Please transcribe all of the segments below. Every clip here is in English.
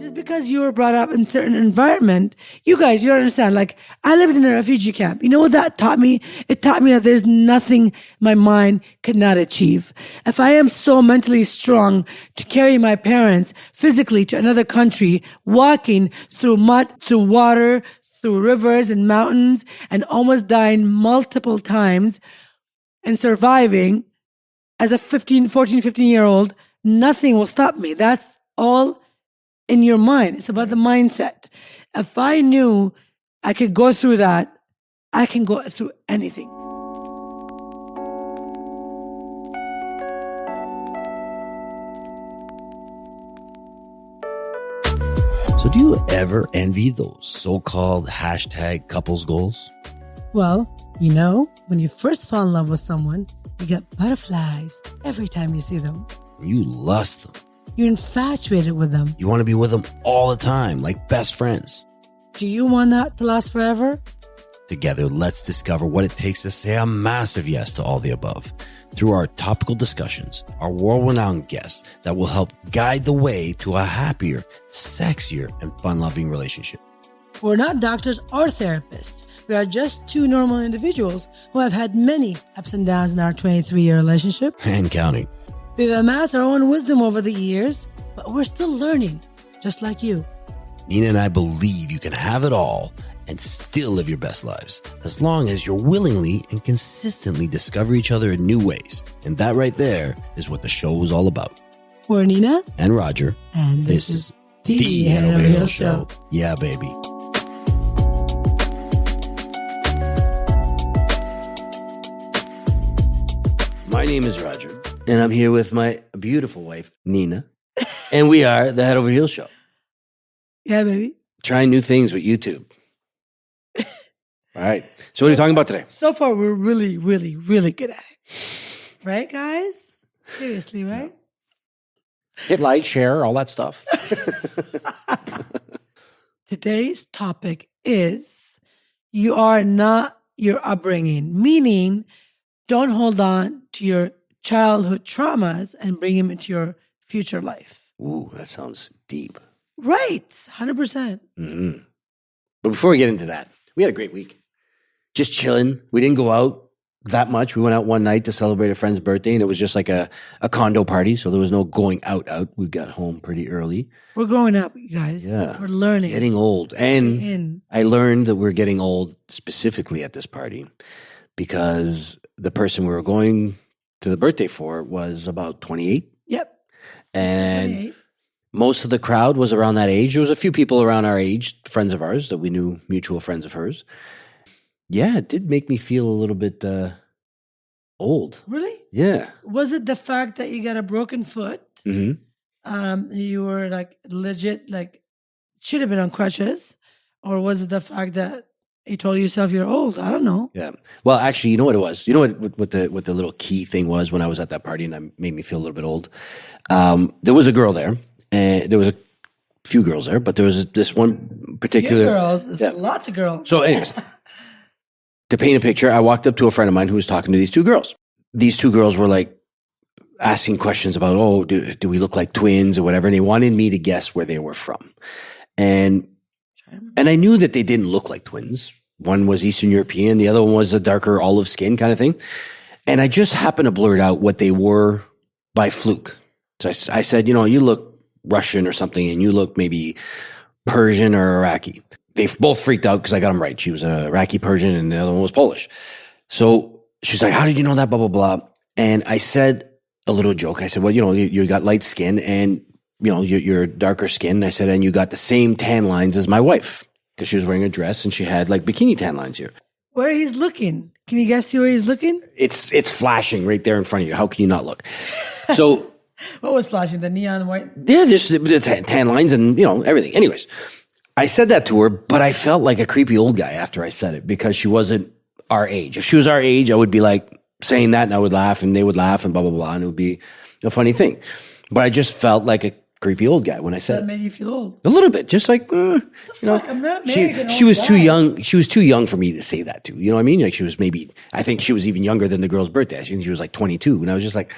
just because you were brought up in a certain environment, you guys, you don't understand. Like, I lived in a refugee camp. You know what that taught me? It taught me that there's nothing my mind could not achieve. If I am so mentally strong to carry my parents physically to another country, walking through mud, through water, through rivers and mountains, and almost dying multiple times and surviving as a 15-year-old, nothing will stop me. That's all in your mind. It's about the mindset. If I knew I could go through that, I can go through anything. So do you ever envy those so-called hashtag couples goals? Well, you know, when you first fall in love with someone, you get butterflies every time you see them. You lust them. You're infatuated with them. You want to be with them all the time, like best friends. Do you want that to last forever? Together, let's discover what it takes to say a massive yes to all the above through our topical discussions, our world-renowned guests that will help guide the way to a happier, sexier, and fun-loving relationship. We're not doctors or therapists. We are just two normal individuals who have had many ups and downs in our 23-year relationship. And counting. We've amassed our own wisdom over the years, but we're still learning, just like you. Nina and I believe you can have it all and still live your best lives, as long as you're willingly and consistently discover each other in new ways. And that right there is what the show is all about. We're Nina. And Roger. And this is the Head Over Heels Show. Yeah, baby. My name is Roger, and I'm here with my beautiful wife, Nina. And we are the Head Over Heels Show. Yeah, baby. Trying new things with YouTube. All right. So what are you talking about today? So far, we're really, really, really good at it. Right, guys? Seriously, right? Hit like, share, all that stuff. Today's topic is you are not your upbringing, meaning don't hold on to your childhood traumas and bring them into your future life. Ooh, that sounds deep. Right. 100%. Mm-hmm. But before we get into that, we had a great week. Just chilling. We didn't go out that much. We went out one night to celebrate a friend's birthday, and it was just like a condo party, so there was no going out. We got home pretty early. We're growing up, you guys. Yeah. We're learning. Getting old. And I learned that we're getting old specifically at this party because the person we were going to the birthday for was about 28. Yep. And 28. Most of the crowd was around that age. There was a few people around our age, friends of ours that we knew, mutual friends of hers. Yeah, it did make me feel a little bit old. Really? Yeah. Was it the fact that you got a broken foot? Mm-hmm. You were like legit, like should have been on crutches, or was it the fact that you told yourself you're old? I don't know. Yeah. Well, actually, you know what it was. You know what the little key thing was when I was at that party, and that made me feel a little bit old. There was a girl there, and there was a few girls there, but there was this one particular girls. There's lots of girls. So, anyways. To paint a picture, I walked up to a friend of mine who was talking to these two girls. These two girls were like asking questions about, oh, do we look like twins or whatever? And they wanted me to guess where they were from. And I knew that they didn't look like twins. One was Eastern European. The other one was a darker olive skin kind of thing. And I just happened to blurt out what they were by fluke. So I said, you look Russian or something, and you look maybe Persian or Iraqi. They both freaked out because I got them right. She was a Iraqi Persian and the other one was Polish. So she's like, how did you know that? Blah, blah, blah. And I said a little joke. I said, well, you got light skin and, you're darker skin. I said, and you got the same tan lines as my wife because she was wearing a dress and she had like bikini tan lines here. Where he's looking. Can you guess see where he's looking? It's flashing right there in front of you. How can you not look? So what was flashing? The neon white? Yeah, there's the tan lines and, everything. Anyways. I said that to her, but I felt like a creepy old guy after I said it because she wasn't our age. If she was our age, I would be like saying that and I would laugh and they would laugh and blah, blah, blah. And it would be a funny thing. But I just felt like a creepy old guy when I said it. That made you feel old? A little bit. Just like, I'm not married. She was too young. She was too young for me to say that to. You know what I mean? Like she was I think she was even younger than the girl's birthday. I think she was like 22. And I was just like,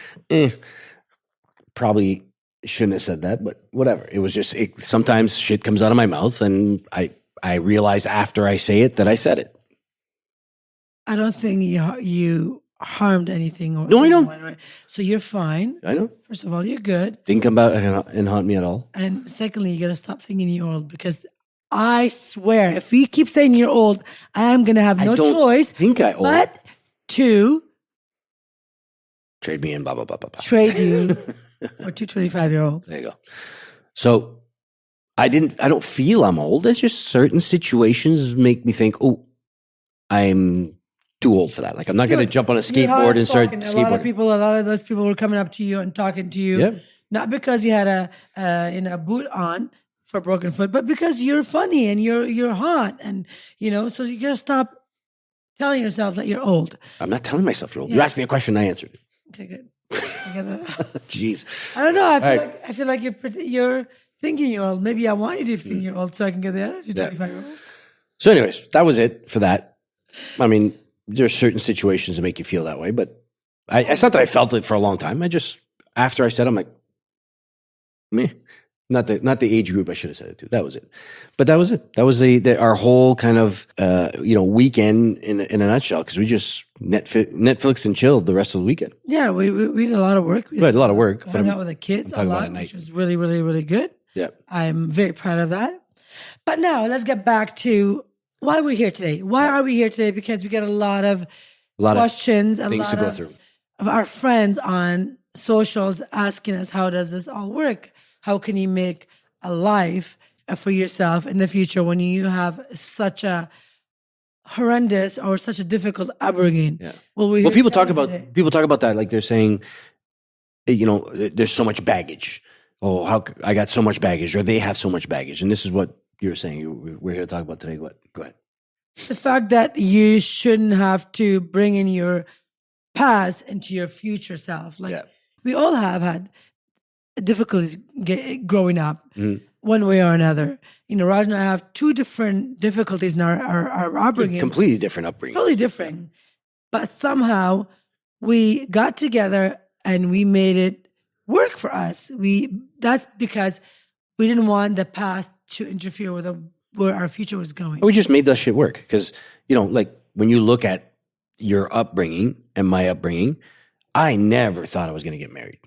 probably Shouldn't have said that, but whatever. It was just sometimes shit comes out of my mouth, and I realize after I say it that I said it. I don't think you harmed anything. Or No, I know. anyone, right? So you're fine. I know. First of all, you're good. Didn't come out and haunt me at all. And secondly, you got to stop thinking you're old, because I swear, if we keep saying you're old, I am going to have no choice but to trade me in, blah, blah, blah, blah, blah. Trade you for two 25-year-olds. There you go. So I don't feel I'm old. It's just certain situations make me think, oh, I'm too old for that. Like, I'm not going to jump on a skateboard and start skateboarding. A lot of those people were coming up to you and talking to you, not because you had a boot on for a broken foot, but because you're funny and you're hot, and so you gotta stop telling yourself that you're old. I'm not telling myself you're old. You asked me a question, I answered it. Okay, good. Jeez. I don't know. I feel like you're thinking you're old. Maybe I want you to think you're old so I can get the other 25-year-olds. So, anyways, that was it for that. I mean, there's certain situations that make you feel that way, but it's not that I felt it for a long time. I just, after I said, I'm like, meh. Not the age group I should have said it to. That was it. But that was it. That was our whole kind of weekend in a nutshell, because we just Netflix and chilled the rest of the weekend. Yeah, we did a lot of work. We did a lot of work. Hung out with the kids a lot, which was really, really, really good. Yeah, I'm very proud of that. But now let's get back to why we're here today. Why are we here today? Because we get a lot of questions, things to go through of our friends on socials asking us, how does this all work? How can you make a life for yourself in the future when you have such a horrendous or such a difficult upbringing? Yeah. Well, people talk about that, like they're saying, there's so much baggage. Oh, how I got so much baggage, or they have so much baggage, and this is what you're saying. We're here to talk about today. Go ahead. The fact that you shouldn't have to bring in your past into your future self. We all have had difficulties growing up, one way or another. Raj and I have two different difficulties in our upbringing. Completely different upbringing. Totally different. But somehow we got together and we made it work for us. That's because we didn't want the past to interfere with where our future was going. We just made that shit work. Because, like when you look at your upbringing and my upbringing, I never thought I was going to get married.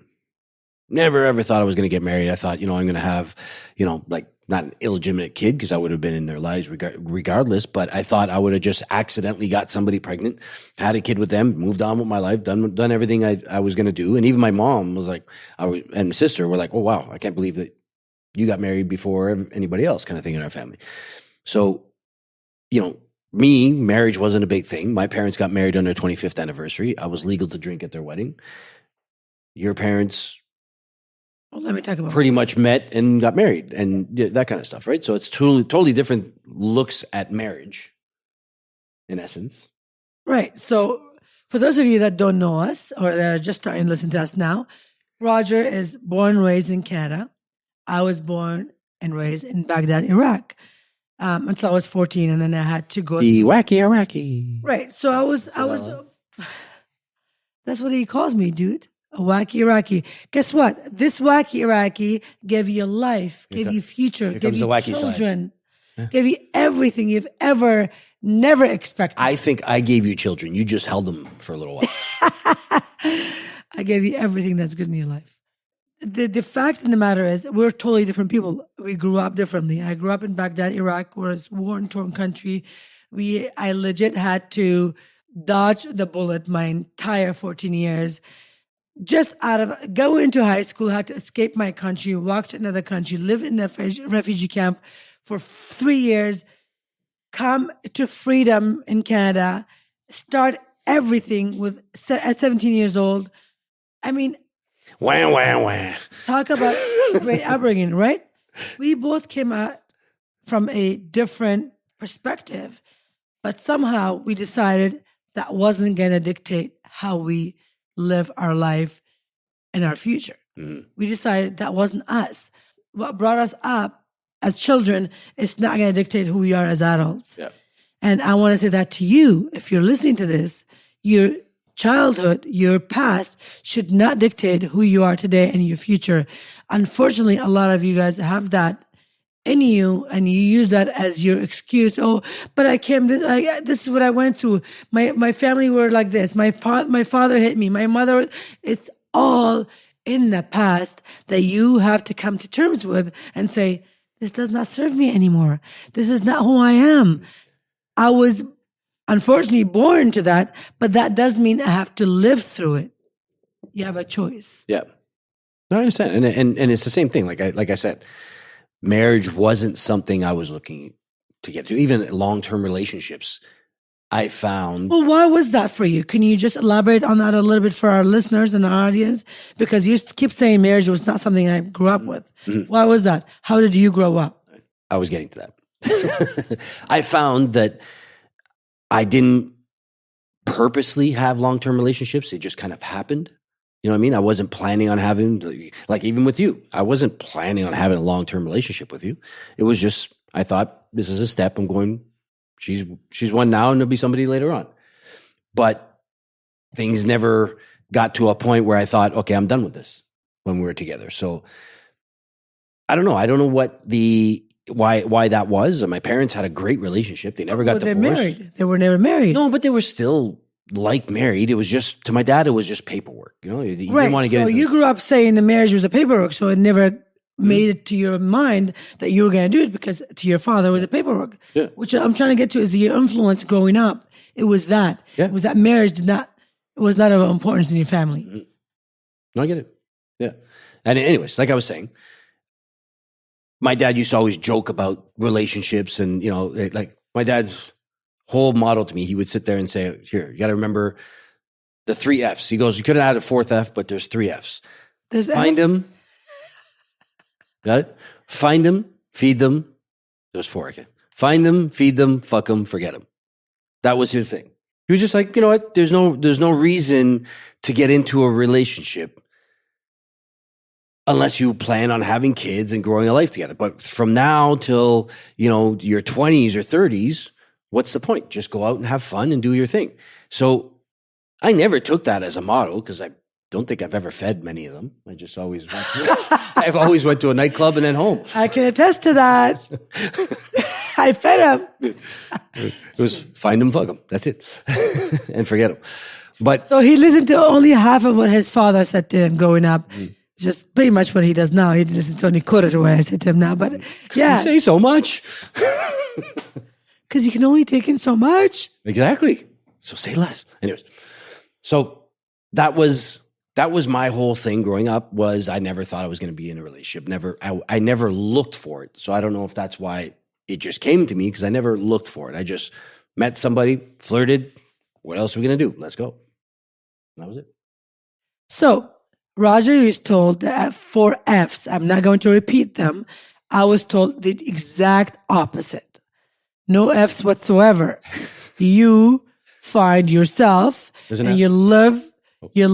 Never ever thought I was going to get married. I thought, I'm going to have, not an illegitimate kid, because I would have been in their lives regardless. But I thought I would have just accidentally got somebody pregnant, had a kid with them, moved on with my life, done everything I was going to do. And even my mom was like, and my sister were like, oh, wow, I can't believe that you got married before anybody else, kind of thing in our family. So, marriage wasn't a big thing. My parents got married on their 25th anniversary. I was legal to drink at their wedding. Your parents... Well, let me talk about pretty much met and got married and that kind of stuff, right? So it's totally different looks at marriage, in essence. Right. So for those of you that don't know us or that are just starting to listen to us now, Roger is born and raised in Canada. I was born and raised in Baghdad, Iraq, until I was 14, and then I had to go. The wacky Iraqi. Right. So I was. That's what he calls me, dude. A wacky Iraqi. Guess what? This wacky Iraqi gave you life, gave you future, gave you children, gave you everything you've ever never expected. I think I gave you children. You just held them for a little while. I gave you everything that's good in your life. The fact of the matter is, we're totally different people. We grew up differently. I grew up in Baghdad, Iraq, where it's a war-torn country. I legit had to dodge the bullet my entire 14 years. Just out of going into high school, had to escape my country, walk to another country, live in a refugee camp for 3 years, come to freedom in Canada, start everything at 17 years old. I mean, wah. Talk about great upbringing, right? We both came out from a different perspective, but somehow we decided that wasn't going to dictate how we live our life and our future. Mm-hmm. We decided that wasn't us. What brought us up as children is not going to dictate who we are as adults. Yeah. And I want to say that to you, if you're listening to this, you're childhood, your past should not dictate who you are today and your future. Unfortunately, a lot of you guys have that in you, and you use that as your excuse. Oh, but I came. This is what I went through. My family were like this. My father hit me. My mother. It's all in the past that you have to come to terms with and say, this does not serve me anymore. This is not who I am. I was unfortunately born to that, but that does mean I have to live through it. You have a choice. Yeah. No, I understand. And it's the same thing. Like I said, marriage wasn't something I was looking to get to. Even long-term relationships, I found. Well, why was that for you? Can you just elaborate on that a little bit for our listeners and our audience? Because you keep saying marriage was not something I grew up with. Mm-hmm. Why was that? How did you grow up? I was getting to that. I found that I didn't purposely have long-term relationships. It just kind of happened. You know what I mean? I wasn't planning on having, like even with you, I wasn't planning on having a long-term relationship with you. It was just, I thought this is a step. I'm going, she's one now and there'll be somebody later on. But things never got to a point where I thought, okay, I'm done with this when we were together. So I don't know. I don't know what why that was. My parents had a great relationship. They never got divorced. They married. They were never married. No, but they were still like married. It was just, to my dad, it was just paperwork. You know, you right. didn't want to get. So you grew up saying the marriage was a paperwork, so it never made it to your mind that you were going to do it because to your father it was a paperwork. Yeah. Which I'm trying to get to is your influence growing up. It was that. Yeah. It was that marriage was not of importance in your family. Mm-hmm. No, I get it. Yeah. And anyways, like I was saying, my dad used to always joke about relationships, and like my dad's whole motto to me, he would sit there and say, "Here, you got to remember the 3 F's." He goes, "You could have added a 4th F, but there's 3 F's. Find them." Got it? Find them, feed them. There's 4 again. Find them, feed them, fuck them, forget them. That was his thing. He was just like, you know what? There's no reason to get into a relationship unless you plan on having kids and growing a life together. But from now till, your 20s or 30s, what's the point? Just go out and have fun and do your thing. So I never took that as a motto because I don't think I've ever fed many of them. I just always I've always went to a nightclub and then home. I can attest to that. I fed them. It was find them, fuck them. That's it. And forget them. But so he listened to only half of what his father said to him growing up. Just pretty much what he does now. He listens to only quarter to what I said to him now. But yeah. You say so much. Because you can only take in so much. Exactly. So say less. Anyways. So that was my whole thing growing up. Was I never thought I was going to be in a relationship. I never looked for it. So I don't know if that's why it just came to me, because I never looked for it. I just met somebody, flirted. What else are we going to do? Let's go. And that was it. So Roger is told that 4 F's. I'm not going to repeat them. I was told the exact opposite. No F's whatsoever. You find yourself and you live. You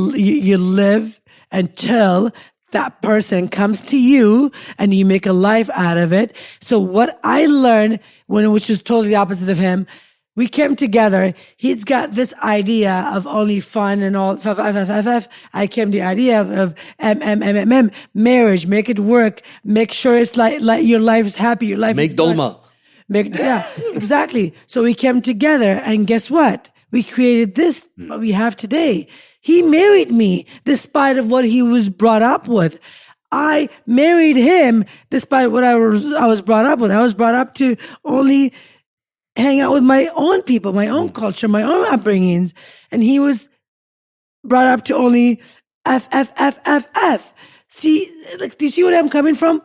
live until that person comes to you and you make a life out of it. So what I learned which is totally the opposite of him, we came together. He's got this idea of only fun and all. I came the idea of marriage. Make it work. Make sure it's like your life is happy. Your life make is dolma. Yeah, exactly. So we came together, and guess what? We created this, what we have today. He married me despite of what he was brought up with. I married him despite what I was brought up with. I was brought up to only hang out with my own people, my own culture, my own upbringings. And he was brought up to only F. See, do you see where I'm coming from?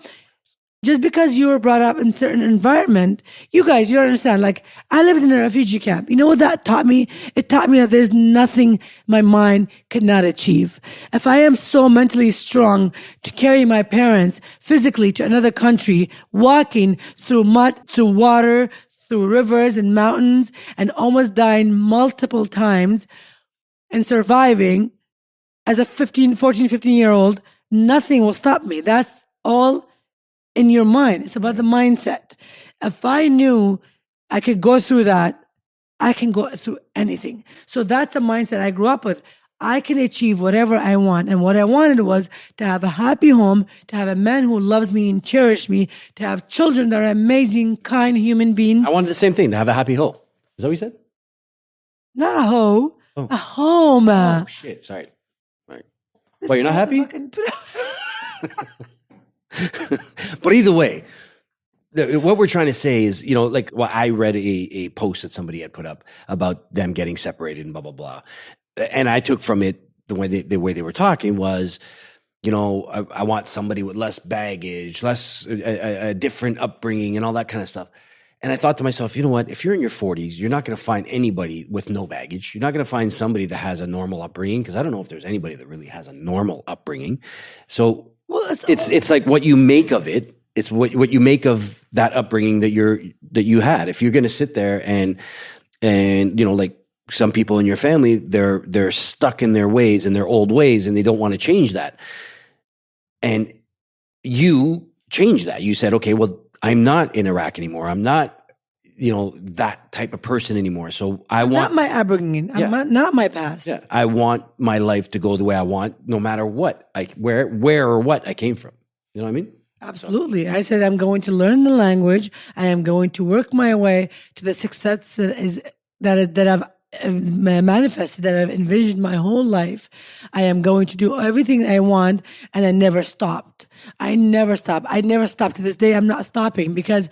Just because you were brought up in a certain environment, you guys, you don't understand. Like, I lived in a refugee camp. You know what that taught me? It taught me that there's nothing my mind could not achieve. If I am so mentally strong to carry my parents physically to another country, walking through mud, through water, through rivers and mountains, and almost dying multiple times and surviving as a 15-year-old, nothing will stop me. That's all in your mind. It's about the mindset. If I knew I could go through that I can go through anything. So that's the mindset I grew up with. I can achieve whatever I want. And what I wanted was to have a happy home, to have a man who loves me and cherishes me, to have children that are amazing, kind human beings. I wanted the same thing, to have a happy home. Is that what you said? Not a hoe, Oh. a home. Oh, shit. Sorry. All right. Well, you're not happy? But either way, what we're trying to say is, like, well, I read a post that somebody had put up about them getting separated and blah, blah, blah. And I took from it the way they were talking was, I want somebody with less baggage, less a different upbringing and all that kind of stuff. And I thought to myself, you know what? If you're in your 40s, you're not going to find anybody with no baggage. You're not going to find somebody that has a normal upbringing, because I don't know if there's anybody that really has a normal upbringing. So it's like what you make of it. It's what you make of that upbringing that you had. If you're going to sit there and like some people in your family, they're stuck in their ways and their old ways, and they don't want to change that. And you changed that. You said, okay, well, I'm not in Iraq anymore. I'm not, that type of person anymore. So I want not my upbringing. Yeah. Not my past. Yeah, I want my life to go the way I want, no matter what, where or what I came from. You know what I mean? Absolutely. I said I'm going to learn the language. I am going to work my way to the success that I've manifested, that I've envisioned my whole life. I am going to do everything I want, and I never stopped. I never stopped. To this day, I'm not stopping, because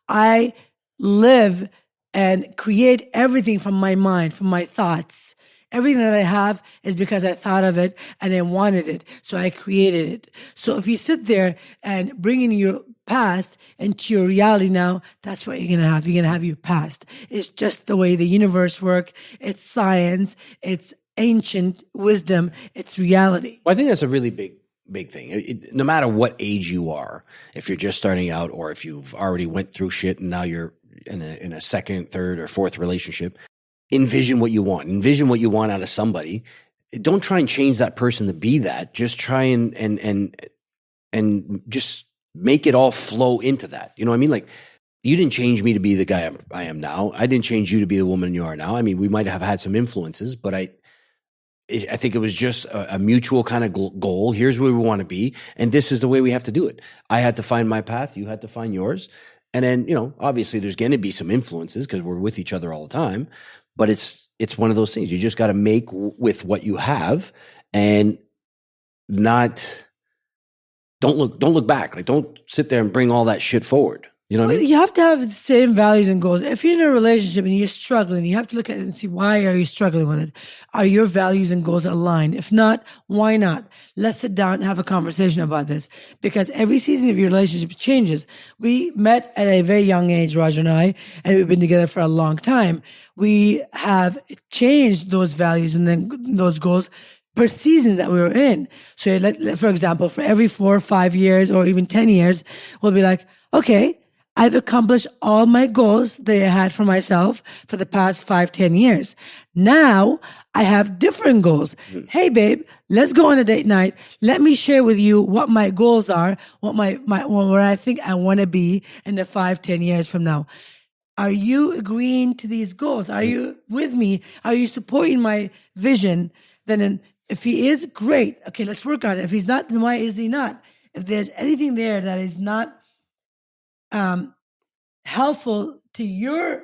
I live and create everything from my mind, from my thoughts. Everything that I have is because I thought of it and I wanted it. So I created it. So if you sit there and bring in your past into your reality now, that's what you're going to have. You're going to have your past. It's just the way the universe works. It's science. It's ancient wisdom. It's reality. Well, I think that's a really big thing. No matter what age you are, if you're just starting out or if you've already went through shit and now you're in a second, third, or fourth relationship, envision what you want. Envision what you want out of somebody. Don't try and change that person to be that. Just try and just make it all flow into that. You know what I mean? Like, you didn't change me to be the guy I am now. I didn't change you to be the woman you are now. I mean, we might have had some influences, but I think it was just a mutual kind of goal. Here's where we want to be, and this is the way we have to do it. I had to find my path. You had to find yours. And then, obviously there's going to be some influences because we're with each other all the time. But it's one of those things. You just got to make with what you have, and don't look back. Like, don't sit there and bring all that shit forward. You know what I mean? You have to have the same values and goals. If you're in a relationship and you're struggling, you have to look at it and see, why are you struggling with it? Are your values and goals aligned? If not, why not? Let's sit down and have a conversation about this, because every season of your relationship changes. We met at a very young age, Roger and I, and we've been together for a long time. We have changed those values and then those goals per season that we were in. So for example, for every 4 or 5 years or even 10 years, we'll be like, okay, I've accomplished all my goals that I had for myself for the past 5-10 years. Now I have different goals. Hey, babe, let's go on a date night. Let me share with you what my goals are, where I think I want to be in the 5-10 years from now. Are you agreeing to these goals? Are you with me? Are you supporting my vision? Then if he is, great. Okay, let's work on it. If he's not, then why is he not? If there's anything there that is not helpful to your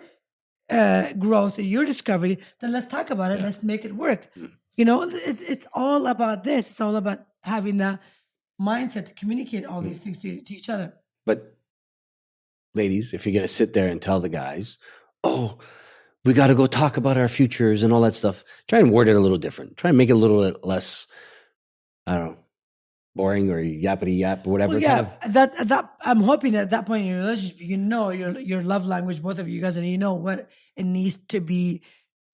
growth or your discovery, then let's talk about it. Yeah. Let's make it work. It's all about this. It's all about having the mindset to communicate all these things to each other. But ladies, if you're going to sit there and tell the guys, oh, we got to go talk about our futures and all that stuff, try and word it a little different. Try and make it a little less, I don't know, boring or yappity yap or whatever. Well, yeah, that I'm hoping at that point in your relationship, your love language, both of you guys, and you know what it needs to be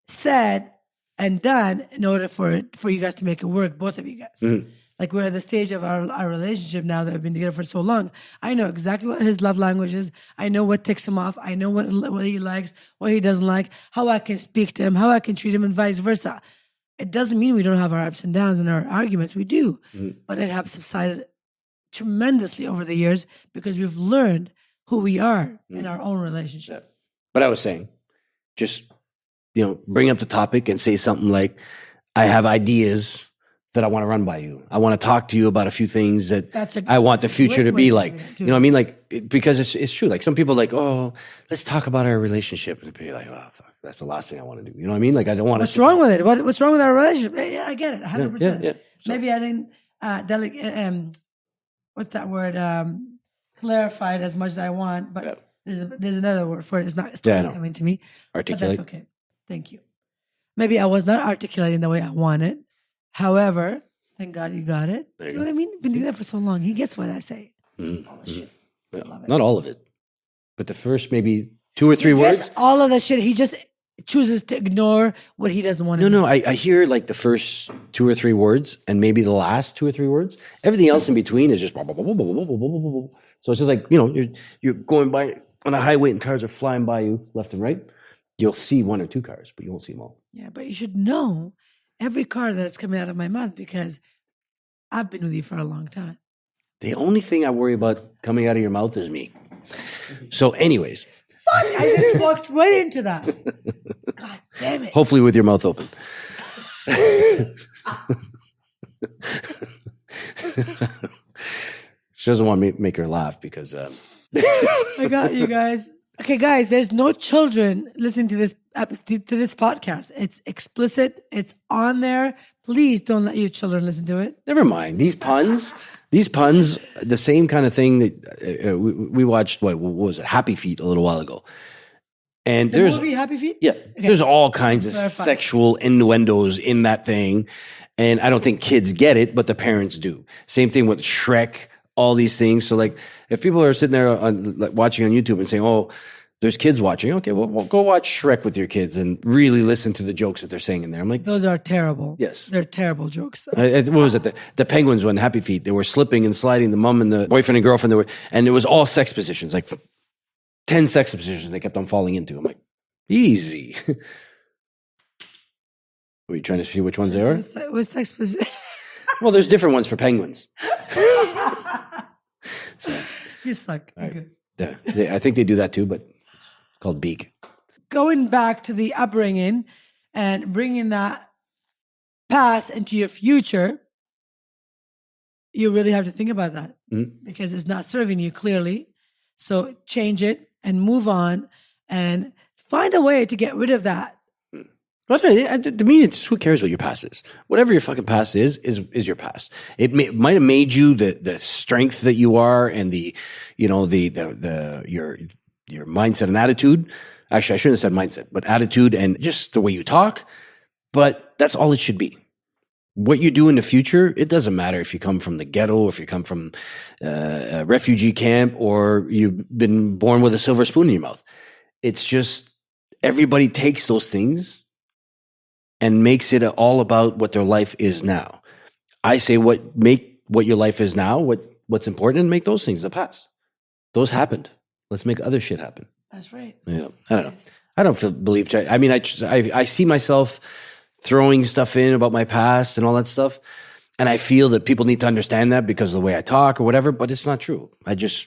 said and done in order for you guys to make it work, both of you guys. Mm-hmm. Like, we're at the stage of our relationship now that we've been together for so long. I know exactly what his love language is. I know what ticks him off. I know what he likes, what he doesn't like, how I can speak to him, how I can treat him, and vice versa. It doesn't mean we don't have our ups and downs and our arguments. We do. Mm-hmm. But it has subsided tremendously over the years because we've learned who we are in our own relationship. But I was saying, just bring up the topic and say something like, I have ideas that I want to run by you. I want to talk to you about a few things that I want the future to be like. You know what I mean? Like, because it's true. Like some people are like, oh, let's talk about our relationship. And be like, oh, fuck, that's the last thing I want to do. You know what I mean? Like, I don't want to. What's wrong with it? What's wrong with our relationship? Yeah, I get it. 100%. Yeah. So, maybe I didn't, what's that word? Clarified as much as I want, but there's another word for it. It's not coming to me. Articulate. But that's okay. Thank you. Maybe I was not articulating the way I wanted. However, thank God you got it. See what I mean? Been doing that for so long. He gets what I say. Mm-hmm. All the shit. Yeah. Not all of it, but the first maybe 2 or 3 words. All of the shit. He just chooses to ignore what he doesn't want to. No. I hear like the first 2 or 3 words and maybe the last 2 or 3 words. Everything else in between is just blah, blah, blah, blah, blah, blah, blah, blah, blah, blah. So it's just like, you're going by on a highway and cars are flying by you left and right. You'll see 1 or 2 cars, but you won't see them all. Yeah, but you should know every car that's coming out of my mouth because I've been with you for a long time. The only thing I worry about coming out of your mouth is me. So anyways. Fuck, I just walked right into that. God damn it. Hopefully with your mouth open. She doesn't want me to make her laugh because... I got you guys. Okay, guys, there's no children listening to this podcast. It's explicit. It's on there. Please don't let your children listen to it. Never mind. These puns, the same kind of thing that we watched, what was it, Happy Feet a little while ago. And the movie Happy Feet? Yeah. Okay. There's all kinds of sexual innuendos in that thing. And I don't think kids get it, but the parents do. Same thing with Shrek, all these things. So like, if people are sitting there watching on YouTube and saying, oh, there's kids watching. Okay, well, go watch Shrek with your kids and really listen to the jokes that they're saying in there. I'm like, those are terrible. Yes. They're terrible jokes. What was it? The penguins on Happy Feet, they were slipping and sliding, the mom and the boyfriend and girlfriend, and it was all sex positions, like 10 sex positions they kept on falling into. I'm like, easy. Were you trying to see which ones they are? With sex position. Well, there's different ones for penguins. So, you suck. Right. Okay. I think they do that too, but it's called beak. Going back to the upbringing and bringing that past into your future, you really have to think about that because it's not serving you clearly. So change it and move on and find a way to get rid of that. Well, to me, it's who cares what your past is. Whatever your fucking past is your past. It might have made you the strength that you are and your mindset and attitude. Actually, I shouldn't have said mindset, but attitude and just the way you talk. But that's all it should be. What you do in the future, it doesn't matter if you come from the ghetto, if you come from a refugee camp, or you've been born with a silver spoon in your mouth. It's just everybody takes those things and makes it all about what their life is now. I say make what your life is now, what's important, and make those things the past. Those happened. Let's make other shit happen. That's right. Yeah, I don't know. I don't believe. I mean, I see myself throwing stuff in about my past and all that stuff, and I feel that people need to understand that because of the way I talk or whatever. But it's not true. I just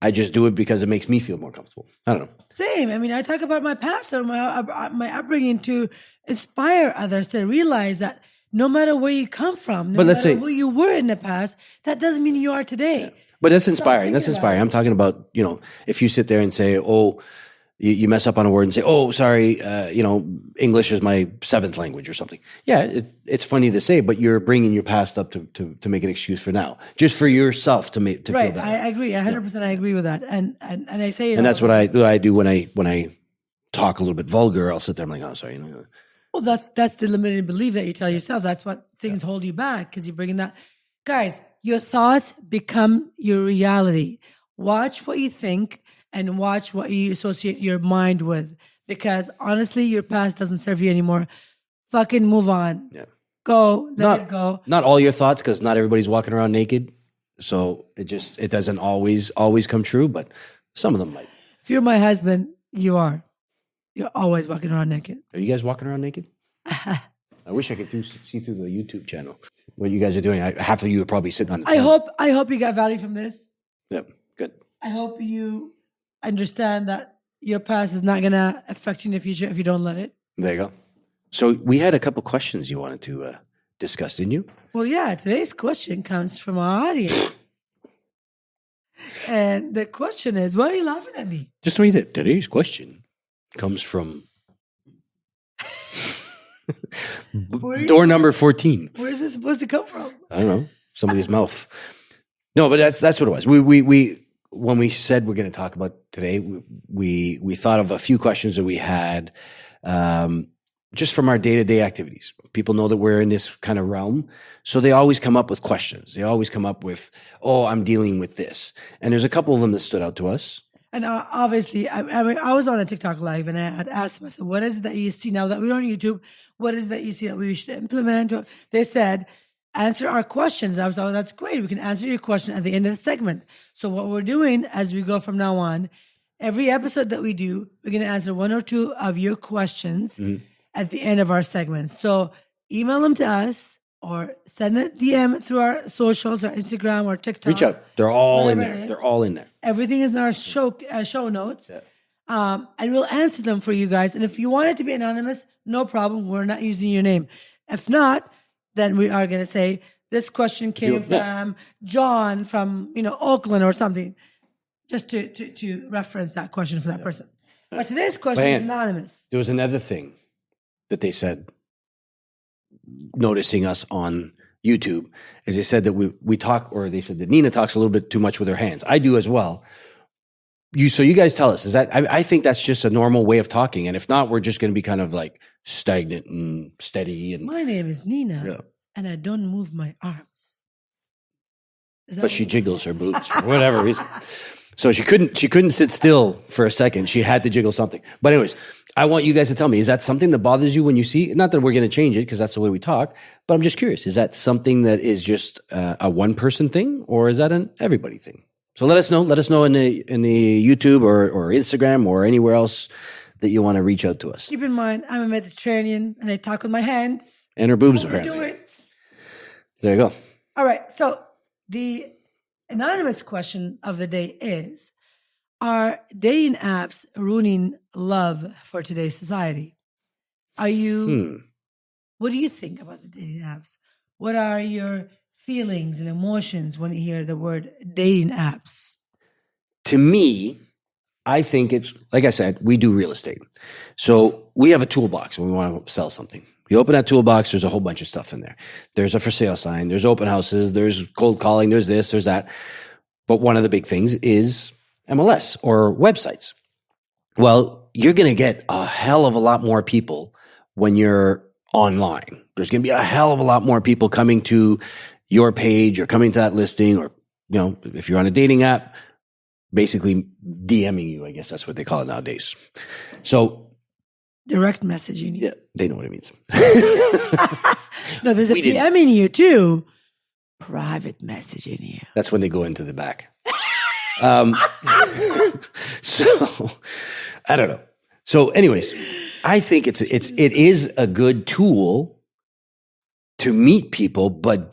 do it because it makes me feel more comfortable. I don't know. Same. I mean, I talk about my past or my upbringing to inspire others to realize that no matter where you come from, no matter who you were in the past, that doesn't mean you are today. Yeah. But that's inspiring. That's inspiring. I'm talking about, if you sit there and say, oh, you mess up on a word and say, oh, sorry, English is my 7th language or something. Yeah, it's funny to say, but you're bringing your past up to make an excuse for now, just for yourself to feel better. Right, I agree. 100% I agree with that. And I say it. And that's what I do when I talk a little bit vulgar. I'll sit there and I'm like, oh, sorry. Well, that's the limited belief that you tell yourself. That's what things hold you back because you're bringing that. Guys, your thoughts become your reality. Watch what you think and watch what you associate your mind with. Because honestly, your past doesn't serve you anymore. Fucking move on. Yeah. Go, let it go. Not all your thoughts, because not everybody's walking around naked. So it doesn't always come true, but some of them might. If you're my husband, you are. You're always walking around naked. Are you guys walking around naked? I wish I could see through the YouTube channel what you guys are doing. Half of you are probably sitting on the phone. I hope you got value from this. Yep, good. I hope you understand that your past is not going to affect you in the future if you don't let it. There you go. So we had a couple questions you wanted to discuss, didn't you? Well, yeah, today's question comes from our audience. And the question is, why are you laughing at me? Just read it. Today's question comes from door number 14. Where is this supposed to come from? I don't know, somebody's mouth. No, but that's what it was. We when we said we're going to talk about today, we thought of a few questions that we had just from our day-to-day activities. People know that we're in this kind of realm, so they always come up with questions. They always come up with, "Oh, I'm dealing with this," and there's a couple of them that stood out to us. And obviously, I was on a TikTok live and I had asked them, I said, what is it that you see now that we're on YouTube? What is it that you see that we should implement? They said, answer our questions. I was like, oh, that's great. We can answer your question at the end of the segment. So what we're doing as we go from now on, every episode that we do, we're going to answer one or two of your questions at the end of our segments. So email them to us or send a DM through our socials or Instagram or TikTok. Reach out. They're all in Whatever there. it is. They're all in there. Everything is in our show notes. Yeah. And we'll answer them for you guys. And if you want it to be anonymous, no problem. We're not using your name. If not, then we are going to say, this question came from John from, Oakland or something, just to reference that question for that person. But today's question is anonymous. There was another thing that they said, noticing us on YouTube, is they said that we talk, or they said that Nina talks a little bit too much with her hands. I do as well. So you guys tell us, is that, I think that's just a normal way of talking. And if not, we're just going to be kind of like stagnant and steady. And my name is Nina, and I don't move my arms. But she jiggles her boobs for whatever reason. So she couldn't sit still for a second. She had to jiggle something. But anyways, I want you guys to tell me, is that something that bothers you when you see, not that we're going to change it because that's the way we talk, but I'm just curious, is that something that is just a one person thing, or is that an everybody thing? So let us know. Let us know in the YouTube or Instagram or anywhere else that you want to reach out to us. Keep in mind, I'm a Mediterranean and I talk with my hands. And her boobs, Do apparently. it. There you go. All right. So the anonymous question of the day is, are dating apps ruining love for today's society? Are you, what do you think about the dating apps? What are your feelings and emotions when you hear the word dating apps? To me, I think it's, like I said, we do real estate. So we have a toolbox when we want to sell something. You open that toolbox, there's a whole bunch of stuff in there. There's a for sale sign, there's open houses, there's cold calling, there's this, there's that. But one of the big things is MLS or websites. Well, you're going to get a hell of a lot more people when you're online. There's going to be a hell of a lot more people coming to your page or coming to that listing, or, if you're on a dating app, basically DMing you. I guess that's what they call it nowadays. So direct messaging you. Yeah, they know what it means. No, there's a DMing you too. Private messaging you. That's when they go into the back. So I don't know. So anyways, I think it is a good tool to meet people, but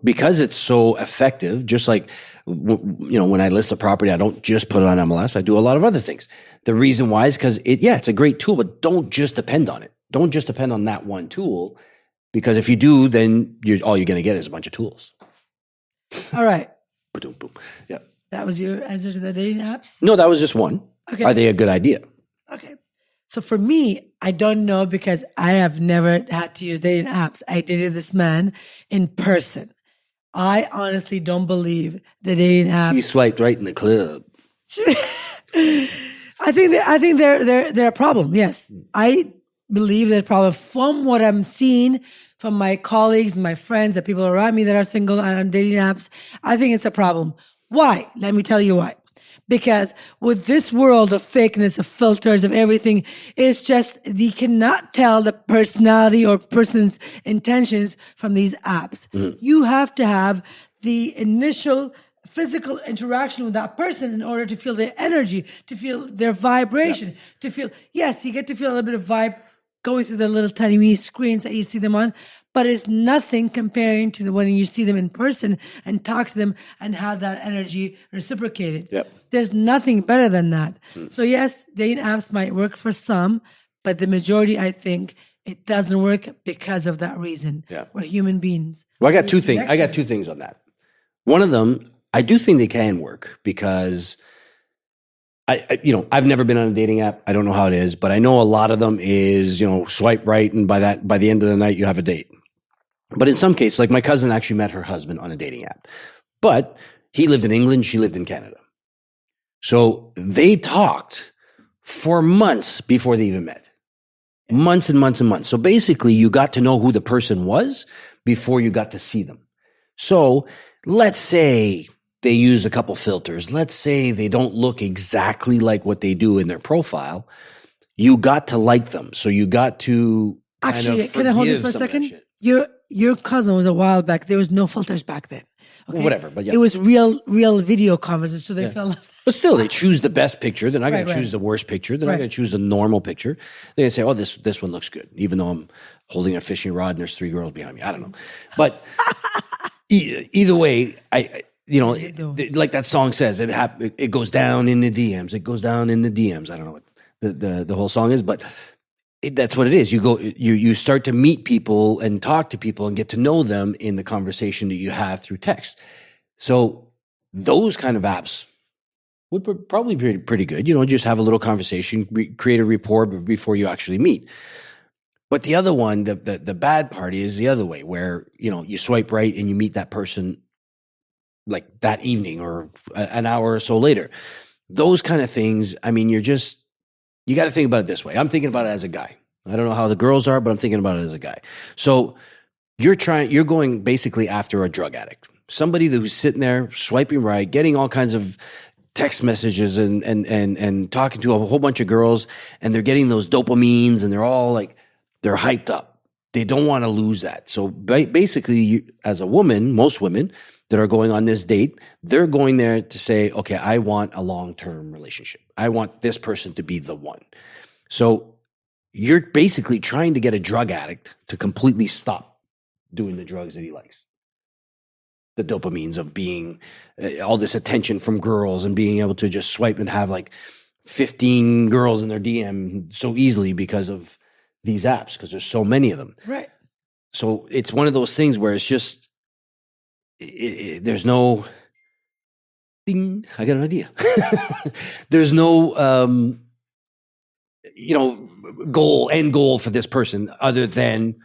because it's so effective, just like, when I list a property, I don't just put it on MLS. I do a lot of other things. The reason why is because it's a great tool, but don't just depend on it. Don't just depend on that one tool, because if you do, then all you're going to get is a bunch of tools. All right. Boom, boom. Yeah. That was your answer to the dating apps? No, that was just one. Okay. Are they a good idea? Okay. So for me, I don't know, because I have never had to use dating apps. I dated this man in person. I honestly don't believe the dating apps. She swiped right in the club. I think they're a problem. Yes, I believe they're a problem from what I'm seeing from my colleagues, my friends, the people around me that are single and on dating apps. I think it's a problem. Why? Let me tell you why. Because with this world of fakeness, of filters, of everything, it's just you cannot tell the personality or person's intentions from these apps. Mm-hmm. You have to have the initial physical interaction with that person in order to feel their energy, to feel their vibration, to feel, yes, you get to feel a little bit of vibe going through the little tiny mini screens that you see them on, but it's nothing comparing to when you see them in person and talk to them and have that energy reciprocated. Yep. There's nothing better than that. So yes, dating apps might work for some, But the majority, I think, it doesn't work because of that reason. Yeah. We're human beings. Well, I got two things on that. One of them, I do think they can work because I've never been on a dating app. I don't know how it is, but I know a lot of them is, swipe right, and by the end of the night, you have a date. But in some cases, like my cousin actually met her husband on a dating app, but he lived in England, she lived in Canada. So they talked for months before they even met. Months and months and months. So basically, you got to know who the person was before you got to see them. So let's say they use a couple filters. Let's say they don't look exactly like what they do in their profile. You got to like them. So you got to actually, can I hold you for a second? Your cousin was a while back. There was no filters back then. Okay? Well, whatever, but yeah. It was real video conferences, so they fell. But still, they choose the best picture. They're not going to choose the worst picture. They're not going to choose a normal picture. They're going to say, "Oh, this one looks good," even though I'm holding a fishing rod and there's 3 girls behind me. I don't know, but either way, like that song says, it goes down in the DMs. It goes down in the DMs. I don't know what the whole song is, but that's what it is. You start to meet people and talk to people and get to know them in the conversation that you have through text. So those kind of apps would probably be pretty good. Just have a little conversation, create a rapport before you actually meet. But the other one, the bad part is the other way, where you swipe right and you meet that person like that evening or an hour or so later. Those kind of things. I mean, you got to think about it this way. I'm thinking about it as a guy. I don't know how the girls are, but I'm thinking about it as a guy. So you're going basically after a drug addict, somebody who's sitting there swiping right, getting all kinds of text messages and talking to a whole bunch of girls, and they're getting those dopamines, and they're all like, they're hyped up. They don't want to lose that. So basically, as a woman, most women that are going on this date, they're going there to say, okay, I want a long-term relationship. I want this person to be the one. So you're basically trying to get a drug addict to completely stop doing the drugs that he likes. The dopamines of being all this attention from girls and being able to just swipe and have like 15 girls in their DM so easily because of these apps, because there's so many of them. Right. So it's one of those things where it's just, there's no ding, I got an idea. There's no, end goal for this person other than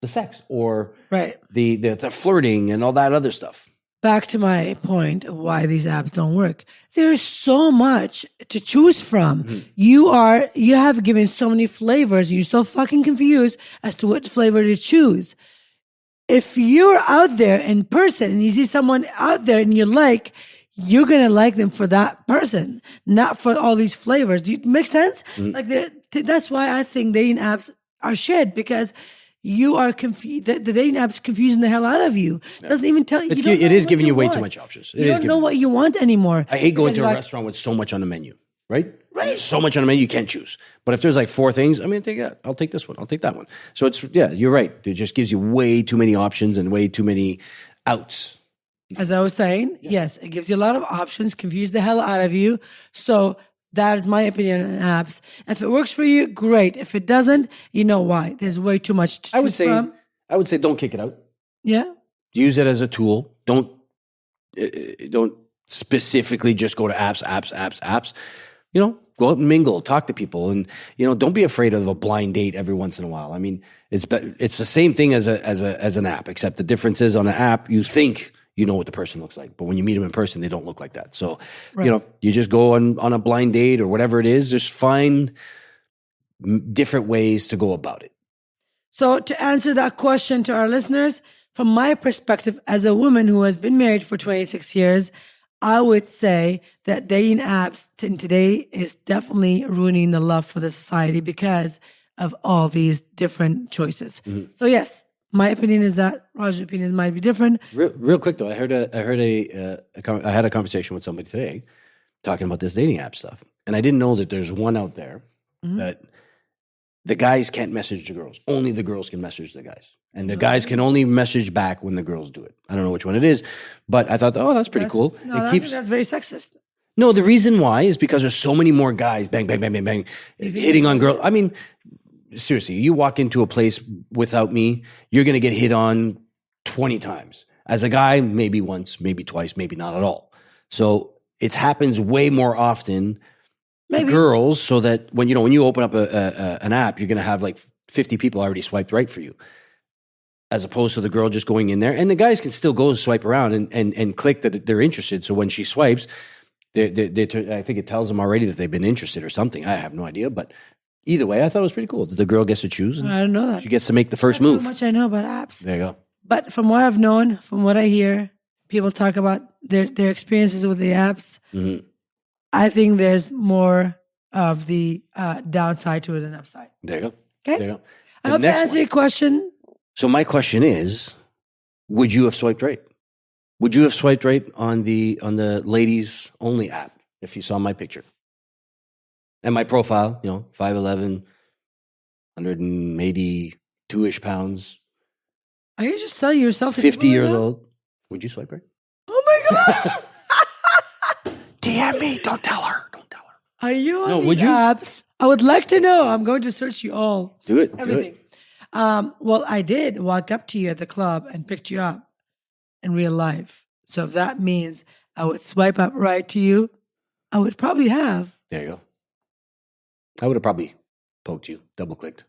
the sex or the flirting and all that other stuff. Back to my point of why these apps don't work. There's so much to choose from. Mm-hmm. You have given so many flavors and you're so fucking confused as to what flavor to choose. If you're out there in person and you see someone out there and you're going to like them for that person, not for all these flavors. Do it make sense? Mm-hmm. That's why I think dating apps are shit, because you are confused. The dating app's confusing the hell out of you. Yeah. Doesn't even tell you. It is giving you way too much options. You don't know what you want anymore. I hate going to a restaurant with so much on the menu, right? Right. So much on the menu, you can't choose. But if there's like 4 things, I'm going to take that. I'll take this one. I'll take that one. So you're right. It just gives you way too many options and way too many outs. As I was saying, yes, it gives you a lot of options, confuse the hell out of you. So that is my opinion on apps. If it works for you, great. If it doesn't, you know why. There's way too much to choose from. I would say don't kick it out. Yeah. Use it as a tool. Don't specifically just go to apps. Go out and mingle, talk to people, and don't be afraid of a blind date every once in a while. I mean, it's the same thing as an app, except the difference is on an app you think you know what the person looks like, but when you meet them in person, they don't look like that. So you just go on a blind date or whatever it is. Just find different ways to go about it. So to answer that question to our listeners, from my perspective as a woman who has been married for 26 years, I would say that dating apps today is definitely ruining the love for the society because of all these different choices. Mm-hmm. So yes, my opinion is that Raj's opinion might be different. Real quick though, I had a conversation with somebody today talking about this dating app stuff, and I didn't know that there's one out there that the guys can't message the girls. Only the girls can message the guys. And the guys can only message back when the girls do it. I don't know which one it is, but I thought, that's pretty cool. No, I think that's very sexist. No, the reason why is because there's so many more guys, bang, bang, bang, bang, bang, hitting on girls. I mean, seriously, you walk into a place without me, you're going to get hit on 20 times. As a guy, maybe once, maybe twice, maybe not at all. So it happens way more often to girls, so that when you open up an app, you're going to have like 50 people already swiped right for you, as opposed to the girl just going in there. And the guys can still go swipe around and click that they're interested. So when she swipes, I think it tells them already that they've been interested or something. I have no idea, but either way, I thought it was pretty cool that the girl gets to choose. I don't know that. She gets to make the first That's move. how much I know about apps. There you go. But from what I've known, from what I hear, people talk about their experiences with the apps. Mm-hmm. I think there's more of the downside to it than upside. There you go. Okay. There you go. I hope that answered your question. So my question is, would you have swiped right? Would you have swiped right on the ladies only app if you saw my picture and my profile? 5'11", 182-ish pounds. Are you just selling yourself? 50 years old. Would you swipe right? Oh my god! DM me. Don't tell her. Don't tell her. Are you on these apps? I would like to know. I'm going to search you all. Do it. Everything. Do it. Well, I did walk up to you at the club and picked you up in real life. So if that means I would swipe up right to you, I would probably have. There you go. I would have probably poked you, double-clicked.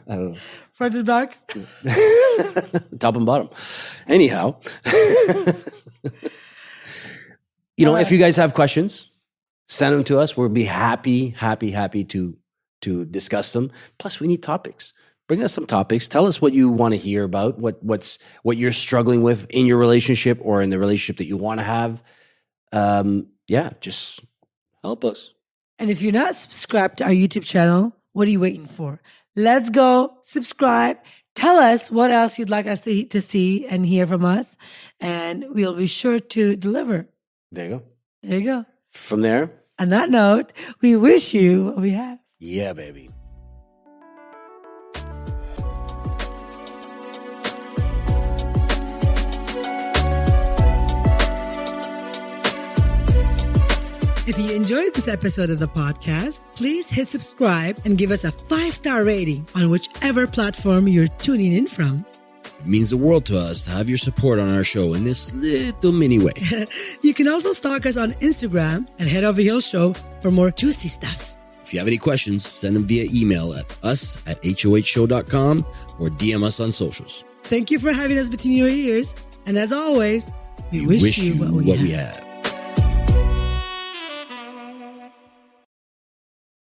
I don't know. Front and back? Top and bottom. Anyhow. If you guys have questions, send them to us. We'll be happy to discuss them. Plus, we need topics. Bring us some topics. Tell us what you want to hear about, what you're struggling with in your relationship or in the relationship that you want to have. Just help us. And if you're not subscribed to our YouTube channel, what are you waiting for? Let's go subscribe. Tell us what else you'd like us to see and hear from us, and we'll be sure to deliver. There you go. There you go. From there. On that note, we wish you what we have. Yeah, baby. If you enjoyed this episode of the podcast, please hit subscribe and give us a 5-star rating on whichever platform you're tuning in from. It means the world to us to have your support on our show in this little mini way. You can also stalk us on Instagram at Head Over Heels Show for more juicy stuff. If you have any questions, send them via email at us@hohshow.com or DM us on socials. Thank you for having us between your ears. And as always, we wish you what we have.